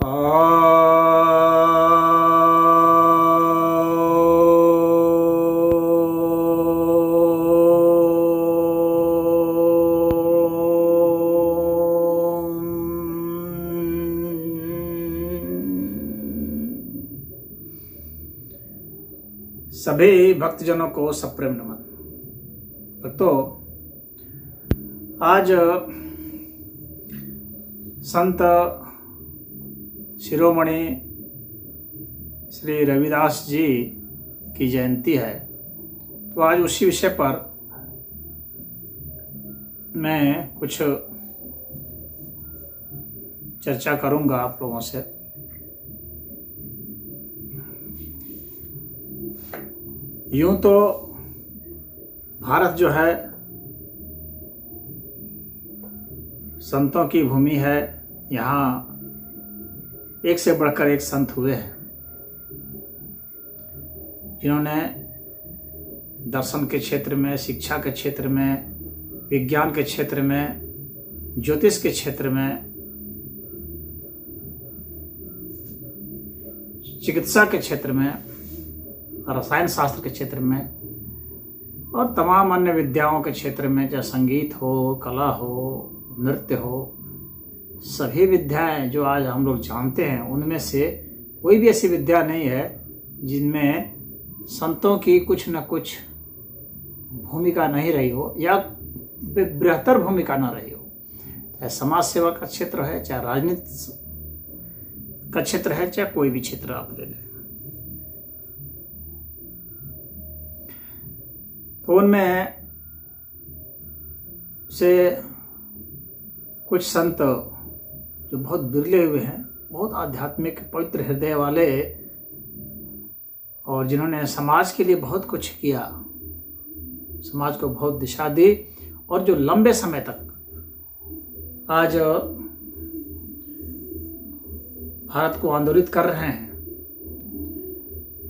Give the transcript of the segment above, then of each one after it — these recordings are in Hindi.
सभी भक्तजनों को सप्रेम नमन। भक्तों, आज संत शिरोमणि श्री रविदास जी की जयंती है, तो आज उसी विषय पर मैं कुछ चर्चा करूंगा आप लोगों से। यूं तो भारत जो है संतों की भूमि है। यहाँ एक से बढ़कर एक संत हुए हैं जिन्होंने दर्शन के क्षेत्र में, शिक्षा के क्षेत्र में, विज्ञान के क्षेत्र में, ज्योतिष के क्षेत्र में, चिकित्सा के क्षेत्र में, रसायन शास्त्र के क्षेत्र में और तमाम अन्य विद्याओं के क्षेत्र में, चाहे संगीत हो, कला हो, नृत्य हो, सभी विद्याएं जो आज हम लोग जानते हैं उनमें से कोई भी ऐसी विद्या नहीं है जिनमें संतों की कुछ न कुछ भूमिका नहीं रही हो या बेहतर भूमिका न रही हो। चाहे समाज सेवा का क्षेत्र है, चाहे राजनीति का क्षेत्र है, चाहे कोई भी क्षेत्र आप ले लें, तो उनमें से कुछ संत जो बहुत बिरले हुए हैं, बहुत आध्यात्मिक पवित्र हृदय वाले और जिन्होंने समाज के लिए बहुत कुछ किया, समाज को बहुत दिशा दी और जो लंबे समय तक आज भारत को आंदोलित कर रहे हैं,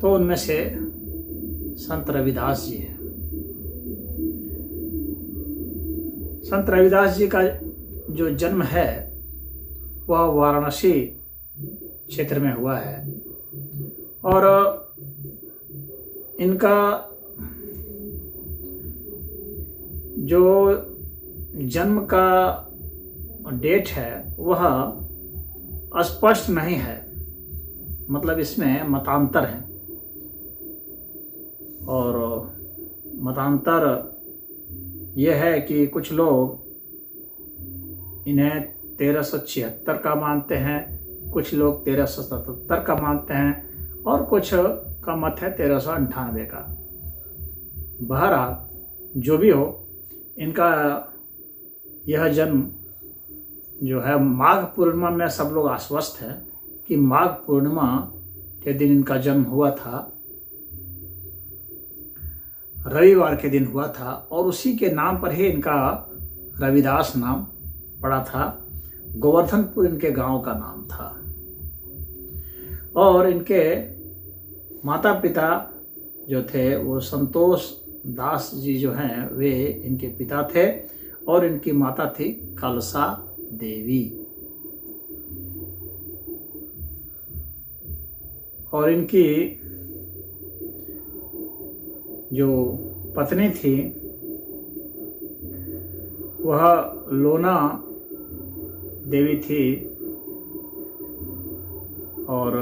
तो उनमें से संत रविदास जी हैं। संत रविदास जी का जो जन्म है वह वाराणसी क्षेत्र में हुआ है और इनका जो जन्म का डेट है वह स्पष्ट नहीं है, मतलब इसमें मतांतर है और मतांतर यह है कि कुछ लोग इन्हें 1376 का मानते हैं, कुछ लोग 1377 का मानते हैं और कुछ का मत है 1398 का। बहरहाल जो भी हो, इनका यह जन्म जो है माघ पूर्णिमा में सब लोग आश्वस्त हैं कि माघ पूर्णिमा के दिन इनका जन्म हुआ था, रविवार के दिन हुआ था और उसी के नाम पर ही इनका रविदास नाम पड़ा था। गोवर्धनपुर इनके गांव का नाम था और इनके माता पिता जो थे वो संतोष दास जी जो हैं वे इनके पिता थे और इनकी माता थी कलसा देवी और इनकी जो पत्नी थी वह लोना देवी थी और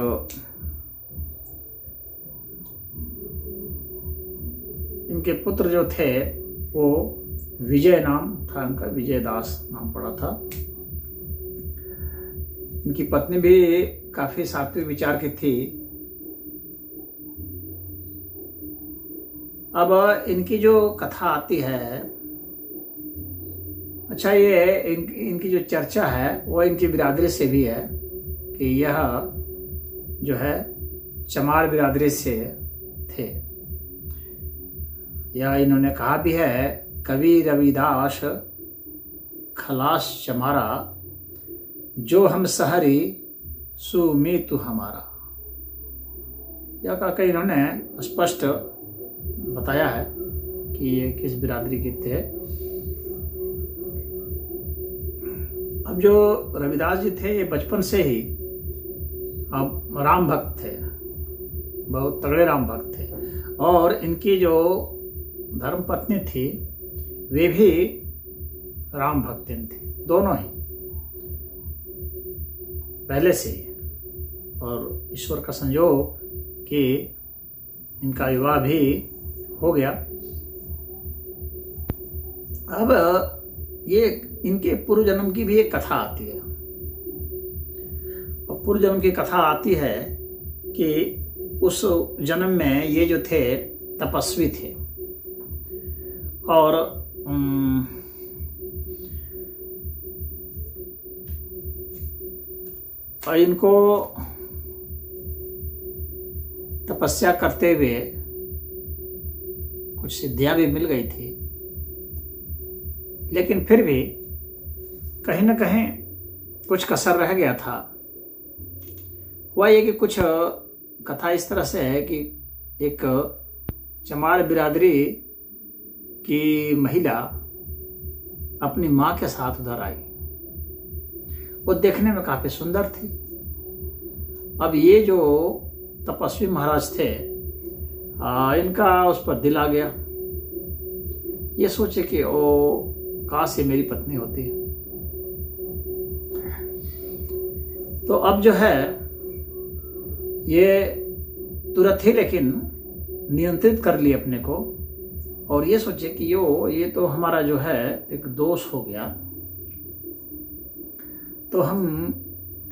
इनके पुत्र जो थे वो विजय नाम था, इनका विजयदास नाम पड़ा था। इनकी पत्नी भी काफी सात्विक विचार की थी। अब इनकी जो कथा आती है, अच्छा ये इनकी जो चर्चा है वो इनकी बिरादरी से भी है कि यह जो है चमार बिरादरी से थे। या इन्होंने कहा भी है, कवि रविदास खलास चमारा, जो हम सहरी सुमी तू हमारा। यह कहकर इन्होंने स्पष्ट बताया है कि ये किस बिरादरी के थे। अब जो रविदास जी थे ये बचपन से ही अब राम भक्त थे, बहुत तगड़े राम भक्त थे। और इनकी जो धर्म पत्नी थी वे भी राम भक्तिन थी, दोनों ही पहले से ही। और ईश्वर का संयोग कि इनका विवाह भी हो गया। अब ये इनके पूर्व जन्म की भी एक कथा आती है। और पूर्व जन्म की कथा आती है कि उस जन्म में ये जो थे तपस्वी थे और इनको तपस्या करते हुए कुछ सिद्धियां भी मिल गई थी, लेकिन फिर भी कहीं ना कहीं कुछ कसर रह गया था। वह ये कि कुछ कथा इस तरह से है कि एक चमार बिरादरी की महिला अपनी माँ के साथ उधर आई। वो देखने में काफी सुंदर थी। अब ये जो तपस्वी महाराज थे इनका उस पर दिल आ गया। ये सोचे कि ओ काश ये मेरी पत्नी होती। तो अब जो है ये तुरंत ही लेकिन नियंत्रित कर लिए अपने को और ये सोचे कि ये तो हमारा जो है एक दोष हो गया। तो हम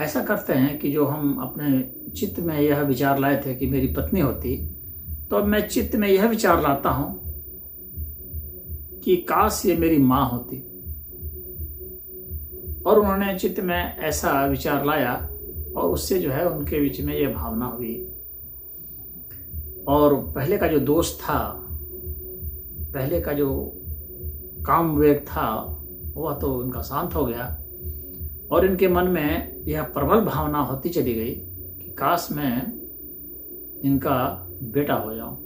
ऐसा करते हैं कि जो हम अपने चित्त में यह विचार लाए थे कि मेरी पत्नी होती, तो अब मैं चित्त में यह विचार लाता हूं कि काश ये मेरी माँ होती। और उन्होंने चित्त में ऐसा विचार लाया और उससे जो है उनके बीच में यह भावना हुई। और पहले का जो दोष था, पहले का जो काम विवेक था, वह तो उनका शांत हो गया और इनके मन में यह प्रबल भावना होती चली गई कि काश मैं इनका बेटा हो जाऊं।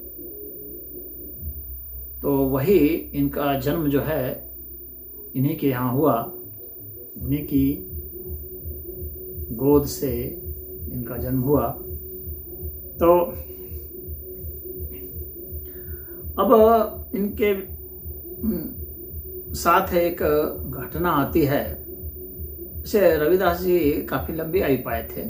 तो वही इनका जन्म जो है इन्हीं के यहाँ हुआ, उन्हीं की गोद से इनका जन्म हुआ। तो अब इनके साथ एक घटना आती है। जैसे रविदास जी काफी लंबी आयु पाए थे।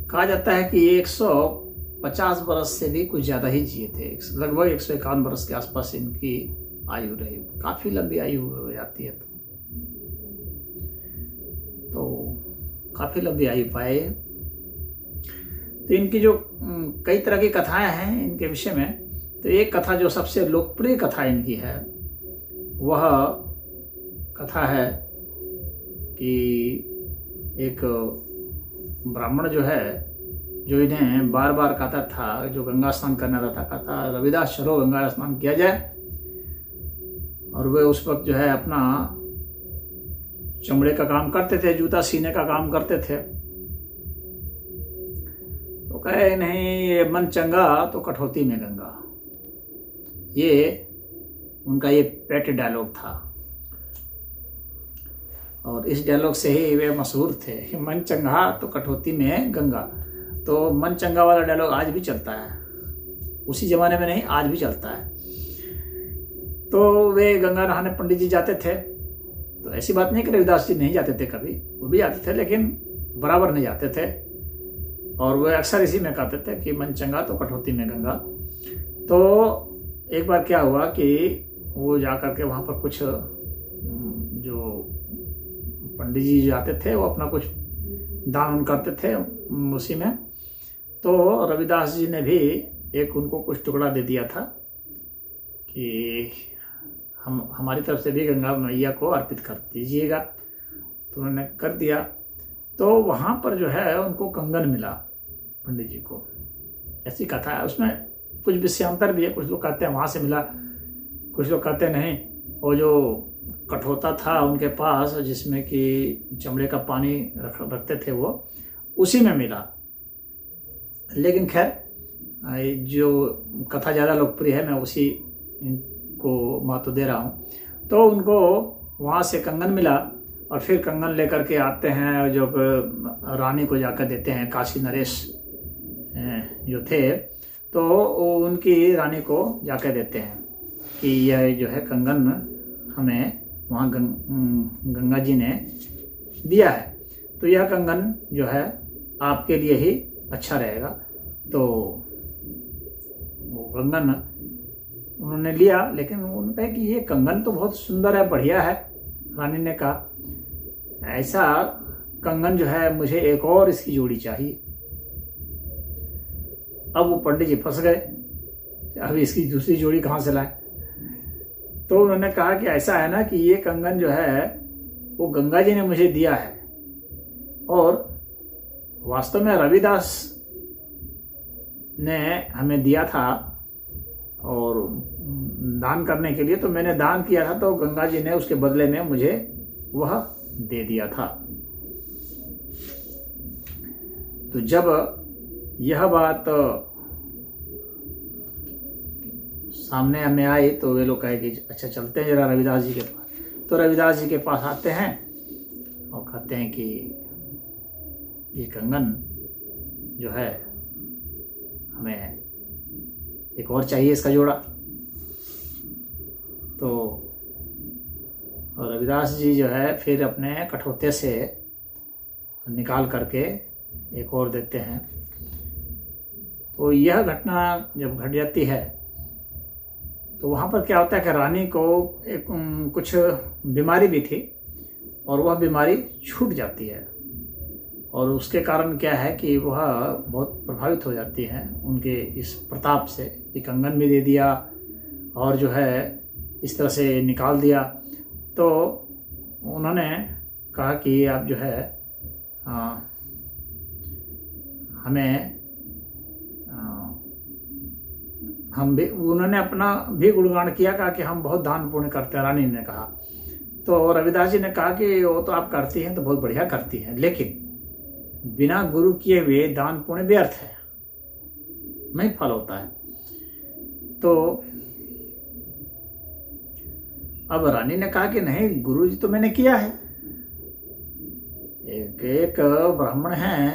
कहा जाता है कि ये 150 बरस से भी कुछ ज्यादा ही जिए थे। लगभग 151 बरस के आसपास इनकी आयु रही। काफी लंबी आयु हो जाती है तो काफी लंबी आयु पाए। तो इनकी जो कई तरह की कथाएं हैं इनके विषय में, तो एक कथा जो सबसे लोकप्रिय कथा इनकी है वह कथा है कि एक ब्राह्मण जो है, जो इन्हें बार बार कहता था, जो गंगा स्नान करने आता था, कहता रविदास चलो गंगा स्नान किया जाए। और वे उस वक्त जो है अपना चमड़े का काम करते थे, जूता सीने का काम करते थे। तो कहे नहीं, ये मन चंगा तो कठौती में गंगा। ये उनका ये पेट डायलॉग था और इस डायलॉग से ही वे मशहूर थे कि मन चंगा तो कठौती में गंगा। तो मन चंगा वाला डायलॉग आज भी चलता है, उसी जमाने में नहीं, आज भी चलता है। तो वे गंगा नहाने पंडित जी जाते थे। तो ऐसी बात नहीं कि रविदास जी नहीं जाते थे, कभी वो भी जाते थे, लेकिन बराबर नहीं जाते थे। और वे अक्सर इसी में कहते थे कि मन चंगा तो कठौती में गंगा। तो एक बार क्या हुआ कि वो जाकर के वहाँ पर कुछ जो पंडित जी जाते थे वो अपना कुछ दान करते थे उसी में। तो रविदास जी ने भी एक उनको कुछ टुकड़ा दे दिया था कि हमारी तरफ से भी गंगा मैया को अर्पित कर दीजिएगा। तो उन्होंने कर दिया। तो वहाँ पर जो है उनको कंगन मिला पंडित जी को, ऐसी कथा है। उसमें कुछ विषयांतर भी है, कुछ लोग कहते हैं वहाँ से मिला, कुछ लोग कहते हैं नहीं, वो जो कठौता था उनके पास जिसमें कि चमड़े का पानी रखते थे वो उसी में मिला। लेकिन खैर जो कथा ज़्यादा लोकप्रिय है मैं उसी को महत्व दे रहा हूँ। तो उनको वहाँ से कंगन मिला और फिर कंगन लेकर के आते हैं, जो रानी को जाकर देते हैं। काशी नरेश जो थे तो वो उनकी रानी को जाकर देते हैं कि यह जो है कंगन हमें वहाँ गंगा जी ने दिया है, तो यह कंगन जो है आपके लिए ही अच्छा रहेगा। तो वो कंगन उन्होंने लिया, लेकिन उन्होंने कहा कि ये कंगन तो बहुत सुंदर है, बढ़िया है। रानी ने कहा ऐसा कंगन जो है मुझे एक और इसकी जोड़ी चाहिए। अब वो पंडित जी फंस गए, अब इसकी दूसरी जोड़ी कहाँ से लाए। तो उन्होंने कहा कि ऐसा है ना कि ये कंगन जो है वो गंगा जी ने मुझे दिया है, और वास्तव में रविदास ने हमें दिया था और दान करने के लिए, तो मैंने दान किया था, तो गंगा जी ने उसके बदले में मुझे वह दे दिया था। तो जब यह बात सामने हमें आई तो वे लोग कहे कि अच्छा चलते हैं जरा रविदास जी के पास। तो रविदास जी के पास आते हैं और कहते हैं कि ये कंगन जो है हमें एक और चाहिए, इसका जोड़ा। तो रविदास जी जो है फिर अपने कठौते से निकाल करके एक और देते हैं। तो यह घटना जब घट जाती है तो वहाँ पर क्या होता है कि रानी को एक कुछ बीमारी भी थी और वह बीमारी छूट जाती है, और उसके कारण क्या है कि वह बहुत प्रभावित हो जाती हैं उनके इस प्रताप से कि कंगन भी दे दिया और जो है इस तरह से निकाल दिया। तो उन्होंने कहा कि आप जो है हमें हम भी, उन्होंने अपना भी गुणगान किया, कहा कि हम बहुत दान पुण्य करते हैं। रानी ने कहा, तो रविदास जी ने कहा कि वो तो आप करती हैं तो बहुत बढ़िया करती हैं, लेकिन बिना गुरु किए हुए दान पुण्य व्यर्थ है, नहीं फल होता है। तो अब रानी ने कहा कि नहीं, गुरु जी तो मैंने किया है, एक ब्राह्मण हैं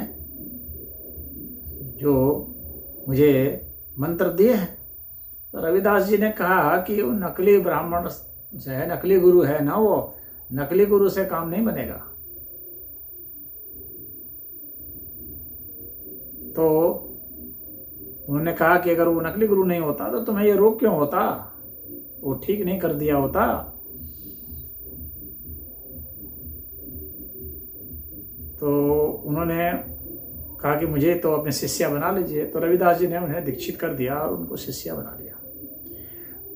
जो मुझे मंत्र दिए हैं। तो रविदास जी ने कहा कि वो नकली ब्राह्मण से है, नकली गुरु है ना, वो नकली गुरु से काम नहीं बनेगा। तो उन्होंने कहा कि अगर वो नकली गुरु नहीं होता तो तुम्हें ये रोग क्यों होता, वो ठीक नहीं कर दिया होता। तो उन्होंने कहा कि मुझे तो अपने शिष्या बना लीजिए। तो रविदास जी ने उन्हें दीक्षित कर दिया और उनको शिष्या बना लिया।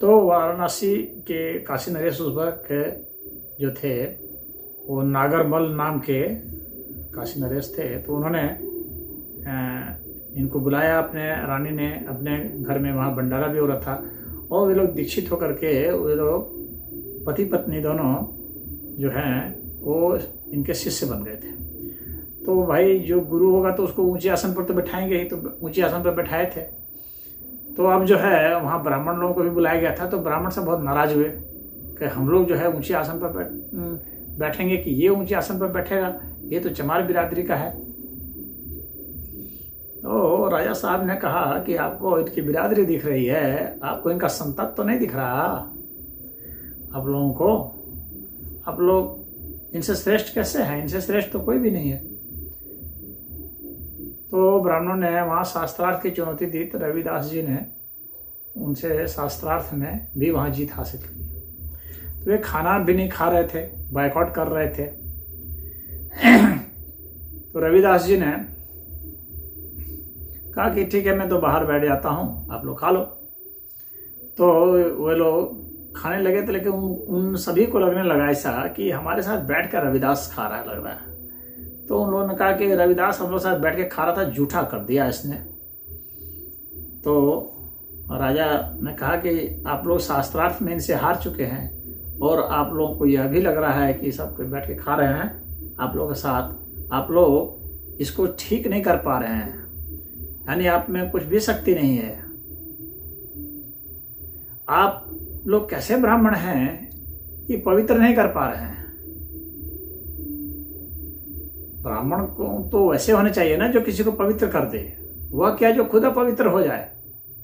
तो वाराणसी के काशी नरेश उस वक्त जो थे वो नागरमल नाम के काशी नरेश थे। तो उन्होंने इनको बुलाया, अपने रानी ने अपने घर में, वहाँ भंडारा भी हो रहा था, और वे लोग दीक्षित होकर के वे लोग पति पत्नी दोनों जो हैं वो इनके शिष्य बन गए थे। तो भाई जो गुरु होगा तो उसको ऊंचे आसन पर तो बैठाएंगे ही, तो ऊंचे आसन पर बैठाए थे। तो अब जो है वहाँ ब्राह्मण लोगों को भी बुलाया गया था। तो ब्राह्मण सब बहुत नाराज हुए कि हम लोग जो है ऊंचे आसन पर बैठेंगे कि ये ऊंचे आसन पर बैठेगा, ये तो चमार बिरादरी का है। तो राजा साहब ने कहा कि आपको इनकी बिरादरी दिख रही है, आपको इनका संतत तो नहीं दिख रहा आप लोगों को, आप लोग इनसे श्रेष्ठ कैसे हैं, इनसे श्रेष्ठ तो कोई भी नहीं है। तो ब्राह्मणों ने वहाँ शास्त्रार्थ की चुनौती दी, तो रविदास जी ने उनसे शास्त्रार्थ में भी वहाँ जीत हासिल की। तो वे खाना भी नहीं खा रहे थे, बायकॉट कर रहे थे। तो रविदास जी ने कहा कि ठीक है, मैं तो बाहर बैठ जाता हूँ, आप लोग खा लो। तो वे लोग खाने लगे थे, लेकिन उन सभी को लगने लगा ऐसा कि हमारे साथ बैठ कर रविदास खा रहा है लग रहा है। तो उन लोगों ने कहा कि रविदास हम लोग साथ बैठ के खा रहा था, झूठा कर दिया इसने। तो राजा ने कहा कि आप लोग शास्त्रार्थ में इनसे हार चुके हैं, और आप लोगों को यह भी लग रहा है कि सब कोई बैठ के खा रहे हैं आप लोगों के साथ, आप लोग इसको ठीक नहीं कर पा रहे हैं, यानी आप में कुछ भी शक्ति नहीं है। आप लोग कैसे ब्राह्मण हैं, ये पवित्र नहीं कर पा रहे हैं। ब्राह्मण को तो वैसे होने चाहिए ना जो किसी को पवित्र कर दे, वह क्या जो खुद अपवित्र हो जाए,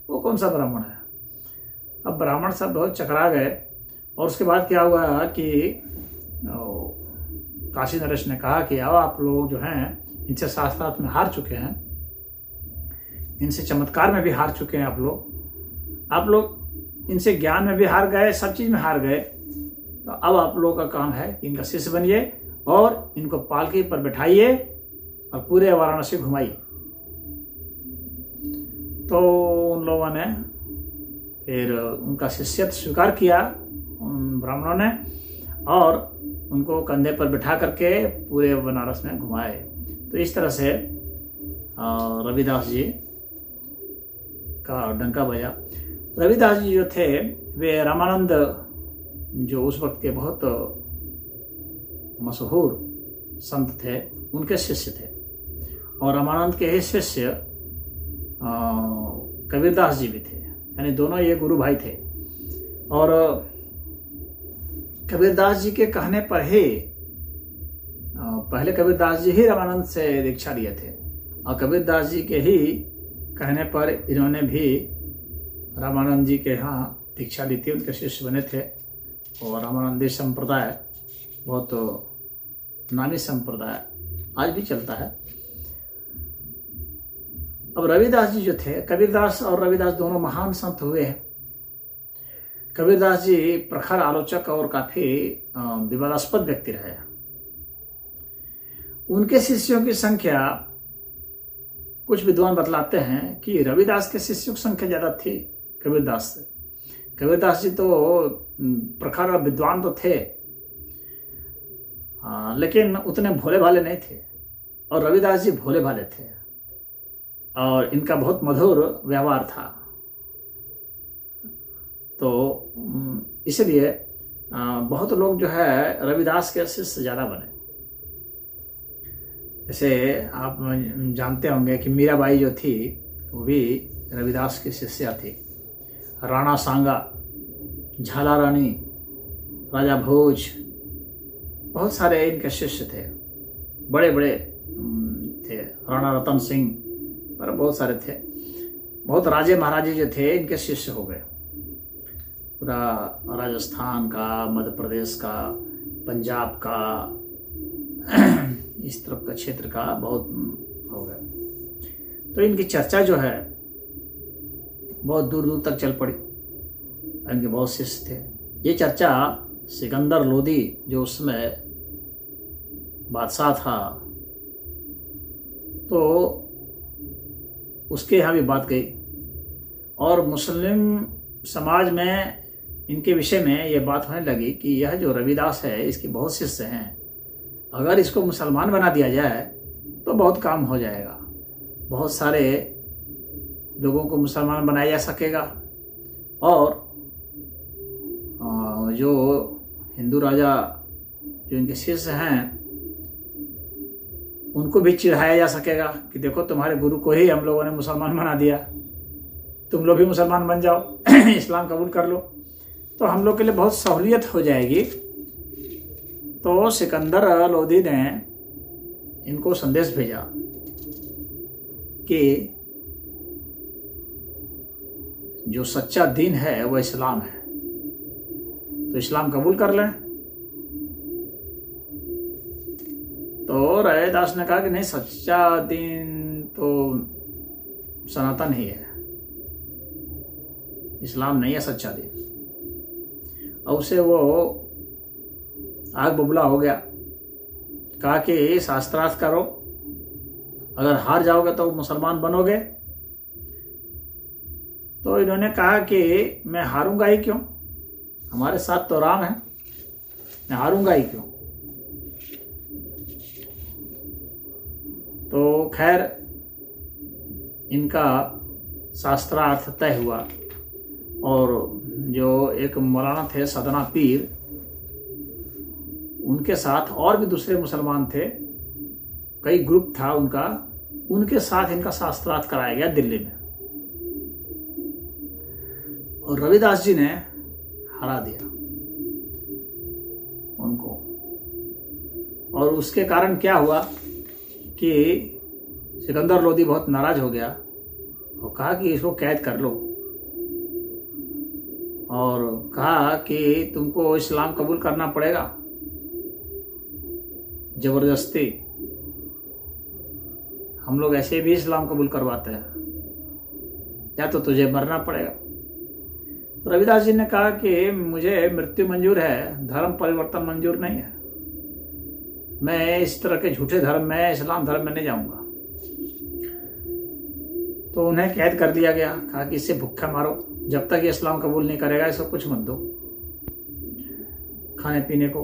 वो कौन सा ब्राह्मण है। अब ब्राह्मण सब बहुत चकरा गए। और उसके बाद क्या हुआ कि काशी नरेश ने कहा कि अब आप लोग जो हैं इनसे शास्त्रार्थ में हार चुके हैं, इनसे चमत्कार में भी हार चुके हैं, आप लोग इनसे ज्ञान में भी हार गए, सब चीज में हार गए। तो अब आप लोगों का काम है कि इनका शिष्य बनिए और इनको पालकी पर बैठाइए और पूरे वाराणसी घुमाइए। तो उन लोगों ने फिर उनका शिष्यत्व स्वीकार किया उन ब्राह्मणों ने, और उनको कंधे पर बिठा करके पूरे बनारस में घुमाए। तो इस तरह से रविदास जी का डंका बजा। रविदास जी जो थे वे रामानंद, जो उस वक्त के बहुत मशहूर संत थे, उनके शिष्य थे। और रामानंद के ही शिष्य कबीरदास जी भी थे, यानी दोनों ये गुरु भाई थे। और कबीरदास जी के कहने पर ही पहले कबीरदास जी ही रामानंद से दीक्षा लिए थे, और कबीरदास जी के ही कहने पर इन्होंने भी रामानंद जी के यहाँ दीक्षा ली थी, उनके शिष्य बने थे। और रामानंदी संप्रदाय बहुत नामी संप्रदाय आज भी चलता है। अब रविदास जी जो थे, कबीरदास और रविदास दोनों महान संत हुए हैं। कबीरदास जी प्रखर आलोचक और काफी विवादास्पद व्यक्ति रहे। उनके शिष्यों की संख्या, कुछ विद्वान बतलाते हैं कि रविदास के शिष्यों की संख्या ज्यादा थी कबीरदास से। कबीरदास जी तो प्रखर विद्वान तो थे, लेकिन उतने भोले भाले नहीं थे, और रविदास जी भोले भाले थे और इनका बहुत मधुर व्यवहार था। तो इसलिए बहुत लोग जो है रविदास के शिष्य ज्यादा बने। जैसे आप जानते होंगे कि मीराबाई जो थी वो भी रविदास की शिष्या थी। राणा सांगा, झाला रानी, राजा भोज, बहुत सारे इनके शिष्य थे, बड़े बड़े थे। राणा रतन सिंह और बहुत सारे थे। बहुत राजे महाराजे जो थे इनके शिष्य हो गए। पूरा राजस्थान का, मध्य प्रदेश का, पंजाब का, इस तरफ का क्षेत्र का बहुत हो गया। तो इनकी चर्चा जो है बहुत दूर दूर तक चल पड़ी। इनके बहुत शिष्य थे। ये चर्चा सिकंदर लोदी जो उस समय बादशाह था, तो उसके यहाँ भी बात गई। और मुस्लिम समाज में इनके विषय में ये बात होने लगी कि यह जो रविदास है इसके बहुत शिष्य हैं, अगर इसको मुसलमान बना दिया जाए तो बहुत काम हो जाएगा, बहुत सारे लोगों को मुसलमान बनाया जा सकेगा। और जो हिंदू राजा जो इनके शिष्य हैं उनको भी चिढ़ाया जा सकेगा कि देखो तुम्हारे गुरु को ही हम लोगों ने मुसलमान बना दिया, तुम लोग भी मुसलमान बन जाओ, इस्लाम कबूल कर लो, तो हम लोग के लिए बहुत सहूलियत हो जाएगी। तो सिकंदर लोदी ने इनको संदेश भेजा कि जो सच्चा दीन है वह इस्लाम है, तो इस्लाम कबूल कर लें। तो रविदास ने कहा कि नहीं, सच्चा दीन तो सनातन ही है, इस्लाम नहीं है सच्चा दीन। और उसे वो आग बबूला हो गया। कहा कि शास्त्रार्थ करो, अगर हार जाओगे तो मुसलमान बनोगे। तो इन्होंने कहा कि मैं हारूंगा ही क्यों, हमारे साथ तो राम है, मैं हारूंगा ही क्यों। तो खैर इनका शास्त्रार्थ तय हुआ। और जो एक मौलाना थे सदना पीर, उनके साथ और भी दूसरे मुसलमान थे, कई ग्रुप था उनका, उनके साथ इनका शास्त्रार्थ कराया गया दिल्ली में। और रविदास जी ने हरा दिया उनको। और उसके कारण क्या हुआ कि सिकंदर लोदी बहुत नाराज हो गया और कहा कि इसको कैद कर लो, और कहा कि तुमको इस्लाम कबूल करना पड़ेगा जबरदस्ती। हम लोग ऐसे भी इस्लाम कबूल करवाते हैं, या तो तुझे मरना पड़ेगा। तो रविदास जी ने कहा कि मुझे मृत्यु मंजूर है, धर्म परिवर्तन मंजूर नहीं है। मैं इस तरह के झूठे धर्म में, इस्लाम धर्म में नहीं जाऊंगा। तो उन्हें कैद कर दिया गया। कहा कि इसे भूखा मारो, जब तक ये इस्लाम कबूल नहीं करेगा इसको कुछ मत दो खाने पीने को।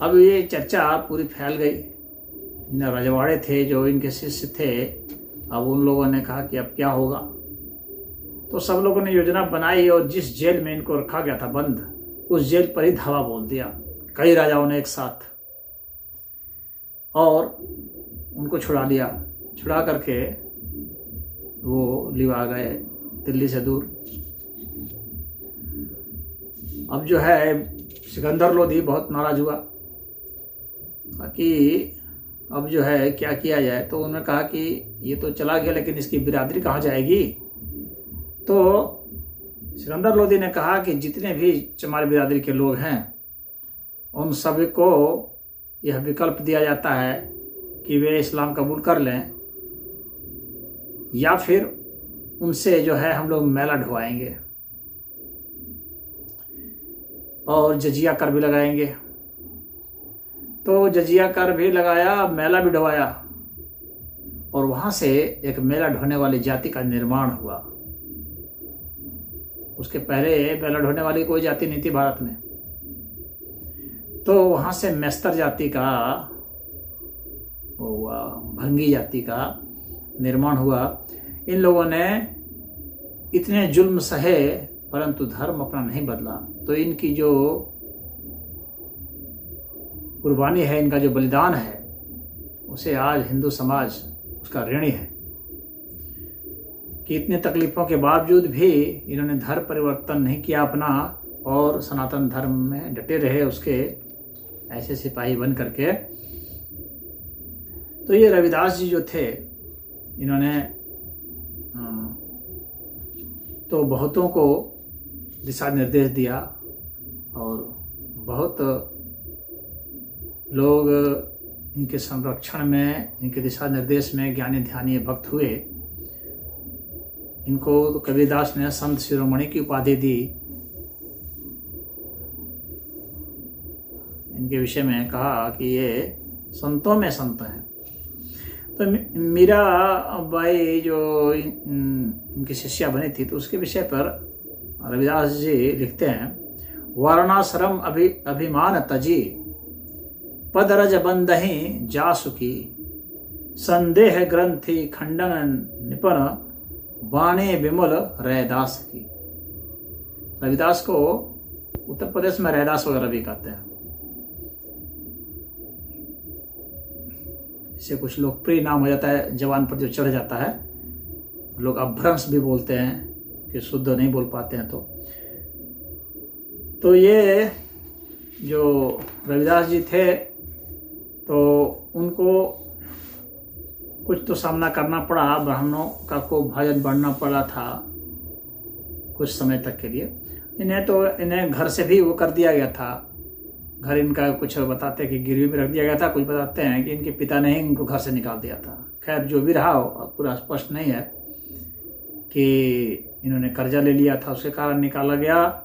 अब ये चर्चा पूरी फैल गई। रजवाड़े थे जो इनके शिष्य थे, अब उन लोगों ने कहा कि अब क्या होगा। तो सब लोगों ने योजना बनाई और जिस जेल में इनको रखा गया था बंद, उस जेल पर ही धावा बोल दिया कई राजाओं ने एक साथ, और उनको छुड़ा लिया। छुड़ा करके वो लिवा गए दिल्ली से दूर। अब जो है सिकंदर लोदी बहुत नाराज हुआ कि अब जो है क्या किया जाए। तो उन्होंने कहा कि ये तो चला गया, लेकिन इसकी बिरादरी कहाँ जाएगी। तो सिकंदर लोदी ने कहा कि जितने भी चमार बिरादरी के लोग हैं उन सभी को यह विकल्प दिया जाता है कि वे इस्लाम कबूल कर लें, या फिर उनसे जो है हम लोग मेला ढुआएंगे और जजिया कर भी लगाएंगे। तो जजिया कर भी लगाया, मेला भी ढवाया, और वहां से एक मेला ढोने वाली जाति का निर्माण हुआ। उसके पहले मेला ढोने वाली कोई जाति नहीं थी भारत में। तो वहां से मेस्तर जाति का वो हुआ, भंगी जाति का निर्माण हुआ। इन लोगों ने इतने जुल्म सहे परंतु धर्म अपना नहीं बदला। तो इनकी जो कुर्बानी है, इनका जो बलिदान है, उसे आज हिंदू समाज उसका ऋणी है कि इतने तकलीफों के बावजूद भी इन्होंने धर्म परिवर्तन नहीं किया अपना, और सनातन धर्म में डटे रहे उसके ऐसे सिपाही बन करके। तो ये रविदास जी जो थे, इन्होंने तो बहुतों को दिशा निर्देश दिया, और बहुत लोग इनके संरक्षण में, इनके दिशा निर्देश में ज्ञानी ध्यानी भक्त हुए। इनको तो कबीरदास ने संत शिरोमणि की उपाधि दी। इनके विषय में कहा कि ये संतों में संत हैं। तो मीरा बाई जो इनकी शिष्या बनी थी, तो उसके विषय पर रविदास जी लिखते हैं, वर्णाश्रम अभिमान तजी, पदरज बंदहि जासुकी, संदेह ग्रंथि खंडन निपन, बाणे विमल रैदास की। रविदास को उत्तर प्रदेश में रैदास वगैरह भी कहते हैं। इसे कुछ लोकप्रिय नाम हो जाता है, जवान पर जो चढ़ जाता है। लोग अभ्रंश भी बोलते हैं कि शुद्ध नहीं बोल पाते हैं। तो ये जो रविदास जी थे, तो उनको कुछ तो सामना करना पड़ा। ब्राह्मणों का को भाजन बढ़ना पड़ा था कुछ समय तक के लिए। इन्हें घर से भी वो कर दिया गया था। घर इनका कुछ बताते हैं कि गिरवी में रख दिया गया था, कुछ बताते हैं कि इनके पिता ने ही इनको घर से निकाल दिया था। खैर जो भी रहा हो, पूरा स्पष्ट नहीं है कि इन्होंने कर्जा ले लिया था उसके कारण निकाला गया,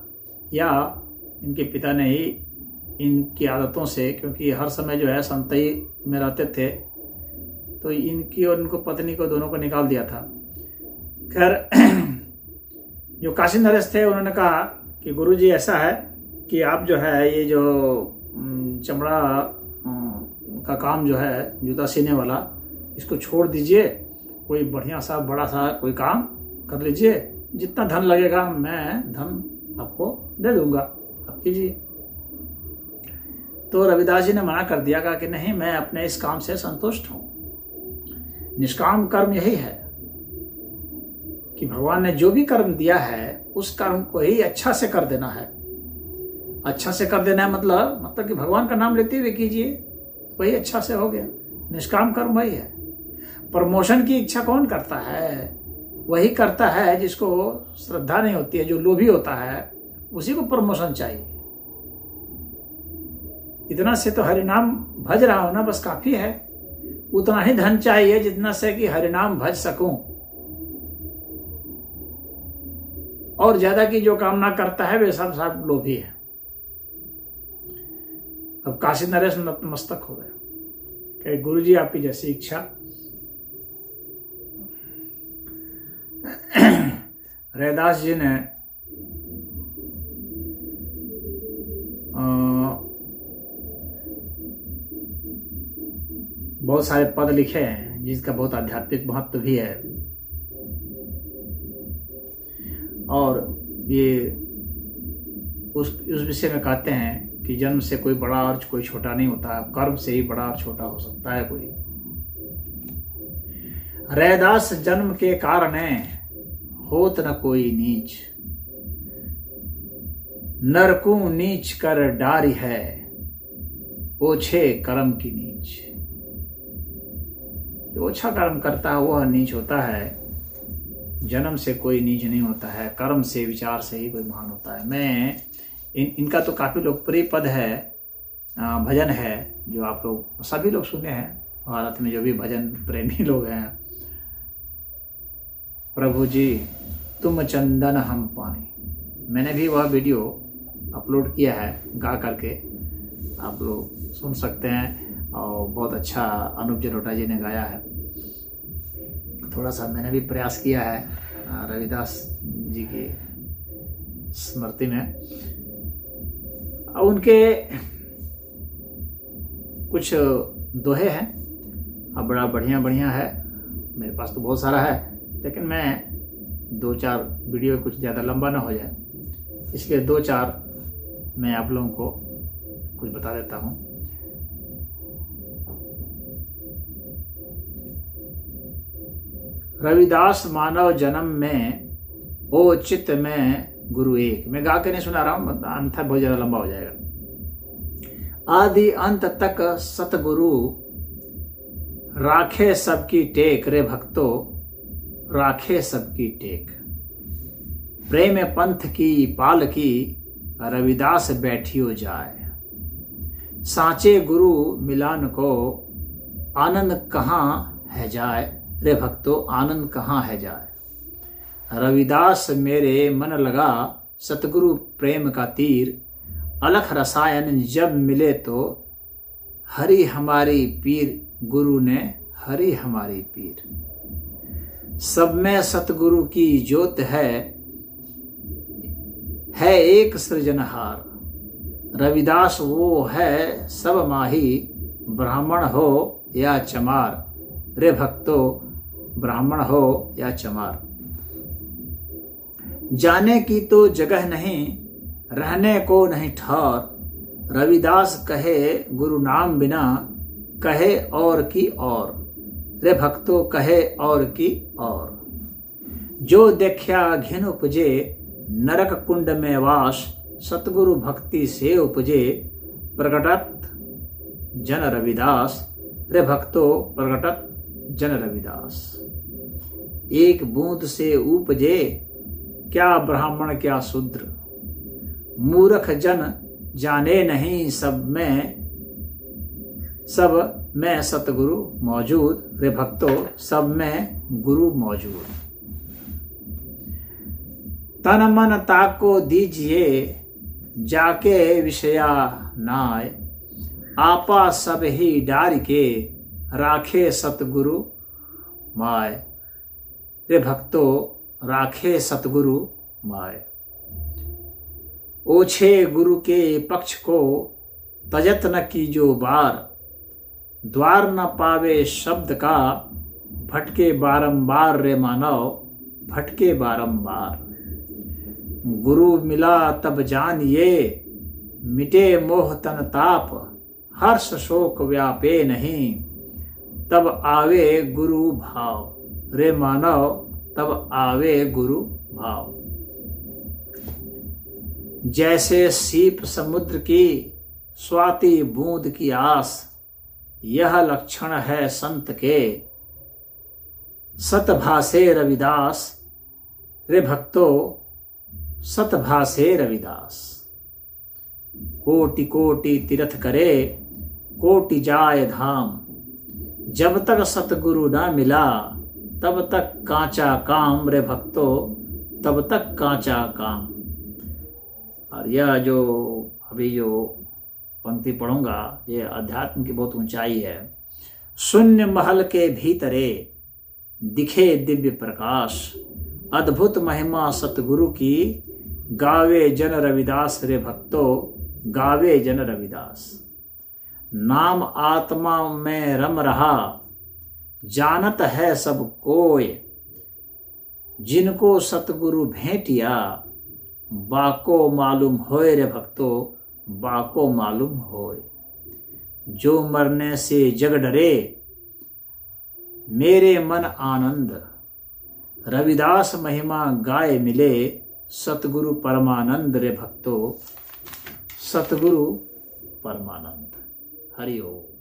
या इनके पिता ने ही इनकी आदतों से, क्योंकि हर समय जो है संतई में रहते थे, तो इनकी और इनको पत्नी को दोनों को निकाल दिया था। खैर जो काशी नरेश थे, उन्होंने कहा कि गुरुजी ऐसा है कि आप जो है ये जो चमड़ा का काम जो है, जूता सीने वाला, इसको छोड़ दीजिए, कोई बढ़िया सा बड़ा सा कोई काम कर लीजिए, जितना धन लगेगा मैं धन आपको दे दूंगा, आप कीजिए। तो रविदास जी ने मना कर दिया, कहा कि नहीं, मैं अपने इस काम से संतुष्ट हूं। निष्काम कर्म यही है कि भगवान ने जो भी कर्म दिया है उस कर्म को ही अच्छा से कर देना है। अच्छा से कर देना है मतलब कि भगवान का नाम लेते हुए कीजिए, तो वही अच्छा से हो गया। निष्काम कर्म वही है। प्रमोशन की इच्छा कौन करता है? वही करता है जिसको श्रद्धा नहीं होती है, जो लोभी होता है उसी को प्रमोशन चाहिए। इतना से तो हरिनाम भज रहा हूं ना, बस काफी है। उतना ही धन चाहिए जितना से कि हरिनाम भज सकूं, और ज्यादा की जो कामना करता है वे सब लोभी है। अब काशी नरेश नतमस्तक हो गए कि गुरु जी आपकी जैसी इच्छा। रैदास जी ने बहुत सारे पद लिखे हैं जिसका बहुत आध्यात्मिक महत्व भी है, और ये उस विषय में कहते हैं कि जन्म से कोई बड़ा और कोई छोटा नहीं होता, कर्म से ही बड़ा और छोटा हो सकता है कोई। रैदास जन्म के कारण होत न कोई नीच, नरकू नीच कर डारी है, ओछे कर्म की नीच। जो अच्छा कर्म करता है वह नीच होता है, जन्म से कोई नीच नहीं होता है, कर्म से विचार से ही कोई महान होता है। मैं इनका तो काफी लोकप्रिय पद है, भजन है, जो आप लोग सभी लोग सुने हैं भारत में, जो भी भजन प्रेमी लोग हैं। प्रभु जी तुम चंदन हम पानी, मैंने भी वह वीडियो अपलोड किया है गा करके, आप लोग सुन सकते हैं। और बहुत अच्छा अनूप जलोटा जी ने गाया है। थोड़ा सा मैंने भी प्रयास किया है रविदास जी की स्मृति में। उनके कुछ दोहे हैं, अब बड़ा बढ़िया है, मेरे पास तो बहुत सारा है, लेकिन मैं 2-4 वीडियो कुछ ज़्यादा लंबा ना हो जाए, इसलिए 2-4 मैं आप लोगों को कुछ बता देता हूँ। रविदास मानव जन्म में ओ चित्त में गुरु एक। मैं गा के नहीं सुना रहा हूं, अन्यथा बहुत ज्यादा लंबा हो जाएगा। आदि अंत तक सतगुरु राखे सबकी टेक, रे भक्तो राखे सबकी टेक। प्रेम पंथ की पालकी रविदास बैठियो जाए। सांचे गुरु मिलान को आनंद कहाँ है जाए, रे भक्तो आनंद कहाँ है जाए। रविदास मेरे मन लगा सतगुरु प्रेम का तीर। अलख रसायन जब मिले तो हरि हमारी पीर, गुरु ने हरि हमारी पीर। सब में सतगुरु की ज्योत है एक सृजनहार। रविदास वो है सब माही, ब्राह्मण हो या चमार, रे भक्तो ब्राह्मण हो या चमार। जाने की तो जगह नहीं, रहने को नहीं ठौर। रविदास कहे गुरु नाम बिना, कहे और की और, रे भक्तो कहे और की और। जो देखा घिन उपजे नरक कुंड में वास, सतगुरु भक्ति से उपजे प्रगटत जन रविदास, रे भक्तो प्रगटत जन रविदास। एक बूंद से उपजे क्या ब्राह्मण क्या शूद्र, मूर्ख जन जाने नहीं सब में सतगुरु मौजूद, रे भक्तो सब में गुरु मौजूद। तन मन ताको दीजिए जाके विषया नाय, आपा सब ही डार के राखे सतगुरु माय, रे भक्तो राखे सतगुरु माय। ओछे गुरु के पक्ष को तजत न कीजो बार, द्वार न पावे शब्द का भटके बारंबार, रे मानव भटके बारंबार। गुरु मिला तब जानिए मिटे मोह तन ताप, हर्ष शोक व्यापे नहीं तब आवे गुरु भाव, रे मानव तब आवे गुरु भाव। जैसे सीप समुद्र की स्वाति बूंद की आस, यह लक्षण है संत के, सतभाषे रविदास रे भक्तो, सतभाषे रविदास। कोटि कोटि तीर्थ करे, कोटि जाय धाम, जब तक सतगुरु ना मिला तब तक कांचा काम रे भक्तो, तब तक कांचा काम। और यह जो अभी जो पंक्ति पढ़ूंगा ये अध्यात्म की बहुत ऊंचाई है। शून्य महल के भीतरे दिखे दिव्य प्रकाश, अद्भुत महिमा सतगुरु की, गावे जन रविदास रे भक्तो, गावे जन रविदास। नाम आत्मा में रम रहा, जानत है सब कोय, जिनको सतगुरु भेंटिया, बाको मालूम होय रे भक्तो, बाको मालूम होय। जो मरने से जग डरे, मेरे मन आनंद, रविदास महिमा गाय मिले, सतगुरु परमानंद रे भक्तो, सतगुरु परमानंद। हरि ओम।